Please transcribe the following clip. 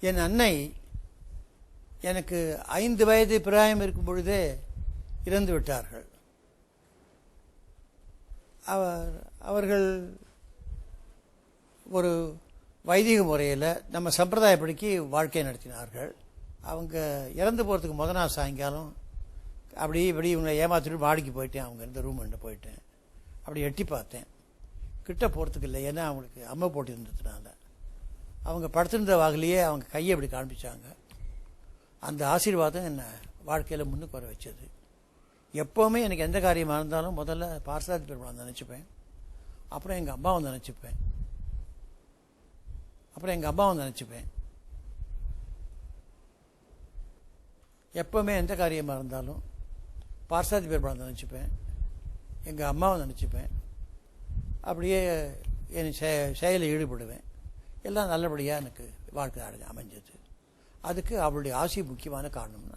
என் அன்னை எனக்கு 5 வயது பிராயம் இருக்கும் பொழுதே இறந்து விட்டார்கள். அவர்கள் ஒரு வைதிக முறையில் நம்ம சம்பிரதாயப்படிக்கு வாழ்க்கை நடத்தினார்கள். அவங்க இறந்து போகிறதுக்கு முத நாள் சாயங்காலம் அப்படி இப்படி இவங்களை ஏமாற்றிட்டு மாடிக்கு போயிட்டேன். அவங்க இருந்த ரூம் கிட்ட போயிட்டேன். அப்படி எட்டி பார்த்தேன். கிட்ட போகிறதுக்கு இல்லை, ஏன்னா அவங்களுக்கு அம்மை போட்டு இருந்ததுனால. அவங்க படுத்திருந்த வாகிலேயே அவங்க கையை இப்படி காண்பிச்சாங்க. அந்த ஆசீர்வாதம் என்னை வாழ்க்கையில் முன்னுக்கு வர வச்சது. எப்போவுமே எனக்கு எந்த காரியமாக இருந்தாலும் முதல்ல பார்சாதி பெருமாள் நினச்சிப்பேன், அப்புறம் எங்கள் அம்மாவை நினச்சிப்பேன், எப்போவுமே எந்த காரியமாக இருந்தாலும் பார்சாதி பெருமாள் நினச்சிப்பேன், எங்கள் அம்மாவை நினச்சிப்பேன். அப்படியே என் செயலில் ஈடுபடுவேன். எல்லாம் நல்லபடியாக எனக்கு வாழ்க்கை அமைஞ்சது. அதுக்கு அவளுடைய ஆசி முக்கியமான காரணம்னு